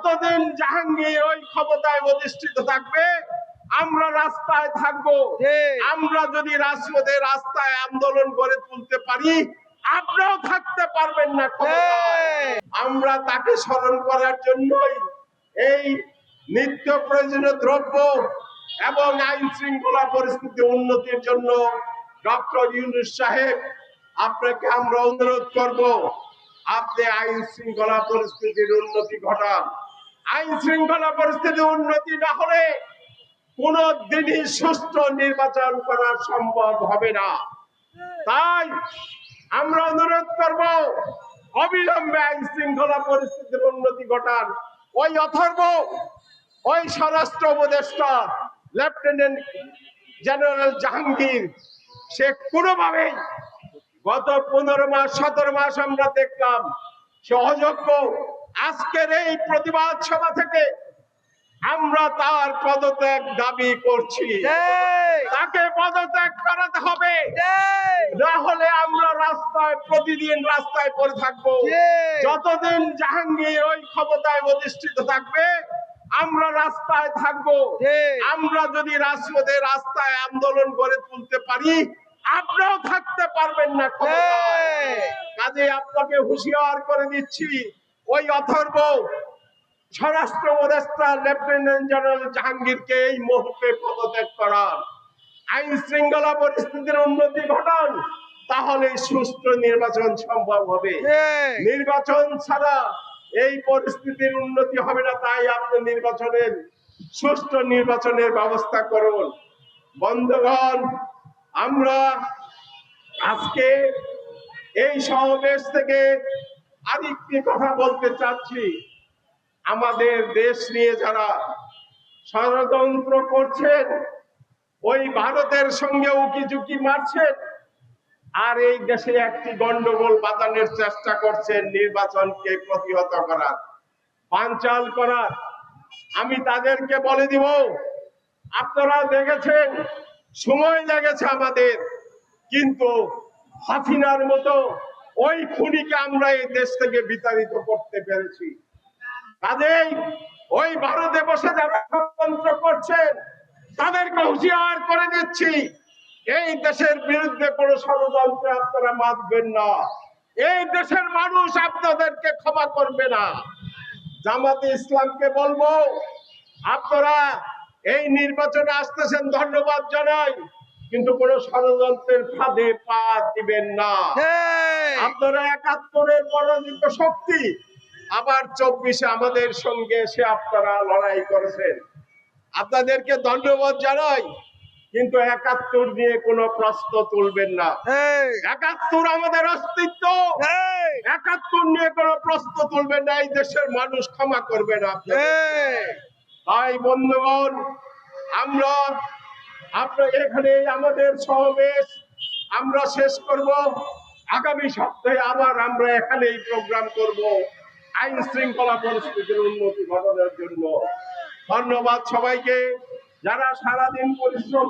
যতদিন জাহাঙ্গীর ওই ক্ষমতায় অধিষ্ঠিত থাকবে আমরা রাস্তায় থাকবো। আমরা যদি রাজপথে রাস্তায় আন্দোলন করে তুলতে পারি আপনারাও থাকতে পারবেন না ক্ষমতায়। আমরা তাকে স্মরণ করার জন্যই এই নিত্য প্রয়োজনীয় দ্রব্য এবং আইন শৃঙ্খলা পরিস্থিতি উন্নতির জন্য ডক্টর ইউনূস সাহেব আপনাকে আমরা অনুরোধ করব আপনি আইন শৃঙ্খলা পরিস্থিতির উন্নতি ঘটান। আইন শৃঙ্খলা পরিস্থিতি উন্নতি না হলে কোন দিনই সুষ্ঠু নির্বাচন করা সম্ভব হবে না। তাই আমরা অনুরোধ করব অবিলম্বে আইন শৃঙ্খলা পরিস্থিতির উন্নতি ঘটান। ওই অথর্ব ওই স্বরাষ্ট্র উপদেষ্টা লেফটেন্যান্ট জেনারেল জাহাঙ্গীর সে কোনোভাবেই গত 15 মাস 17 মাস আমরা দেখলাম সে অযোগ্য। আজকের এই প্রতিবাদ সভা থেকে আমরা তার পদত্যাগ দাবি করছি। তাকে পদত্যাগ করাতে হবে, না হলে আমরা রাস্তায় প্রতিদিন রাস্তায় পড়ে থাকবো। যতদিন জাহাঙ্গীর ওই ক্ষমতায় অধিষ্ঠিত থাকবে আমরা রাস্তায় থাকবো। আমরা যদি রাজপথে রাস্তায় আন্দোলন করে তুলতে পারি আপনারাও থাকতে পারবেন না ক্ষমতায়। কাজে আপনাকে হুঁশিয়ার করে দিচ্ছি ওই অথর্ব স্বরাষ্ট্র উপদেষ্টা লেফটেন্যান্ট জেনারেল জাহাঙ্গীরকে এই মুহূর্তে পদত্যাগ করান। আইন শৃঙ্খলা পরিস্থিতির উন্নতি ঘটান, তাহলে সুষ্ঠু নির্বাচন সম্ভব হবে। নির্বাচন ছাড়া এই পরিস্থিতির উন্নতি হবে না। তাই আপনি সুষ্ঠু নির্বাচনের ব্যবস্থা করুন। বন্ধুগণ, আমরা আজকে এই সমাবেশ থেকে আরেকটি কথা বলতে চাচ্ছি। আমাদের দেশ নিয়ে যারা ষড়যন্ত্র করছেন, ওই ভারতের সঙ্গে উকিঝুঁকি মারছেন আর এই দেশে একটি গন্ডগোল বাঁধানোর চেষ্টা করছেন, নির্বাচনকে প্রতিহত করার, বানচাল করার। আমি তাদেরকে বলে দিব, আপনারা দেখেছেন সময় লেগেছে আমাদের, কিন্তু হাসিনার মতো ওই খুনিকে আমরা এই দেশ থেকে বিতাড়িত করতে পেরেছি। কাজেই ওই ভারতে বসে যারা ষড়যন্ত্র করছেন তাদেরকে হুঁশিয়ার করে দিচ্ছি, এই দেশের বিরুদ্ধে কোনো ষড়যন্ত্রে আপনারা মাতবেন না। এই দেশের মানুষ আপনাদেরকে ক্ষমা করবে না। জামাতে ইসলামকে বলবো, আপনারা এই নির্বাচনে আসতেছেন, ধন্যবাদ জানাই, কিন্তু কোন ষড়যন্ত্রের ফাঁদে পা দিবেন না। আপনারা 71-এর পরাজিত শক্তি, আবার 24-এ আমাদের সঙ্গে এসে আপনারা লড়াই করেছেন, আপনাদেরকে ধন্যবাদ জানাই, কিন্তু 71 নিয়ে কোনো প্রশ্ন তুলবেন না। 71 আমাদের অস্তিত্ব, 71 নিয়ে কোনো প্রশ্ন তুলবেন না। এই দেশের মানুষ ক্ষমা করবে না। তাই বন্ধুগণ, আমরা এখানে আমাদের সমাবেশ আমরা শেষ করব। আগামী সপ্তাহে আবার আমরা এখানে এই প্রোগ্রাম করব আইন শৃঙ্খলা পরিস্থিতির উন্নতি ঘটানোর জন্য। ধন্যবাদ সবাইকে যারা সারাদিন পরিশ্রম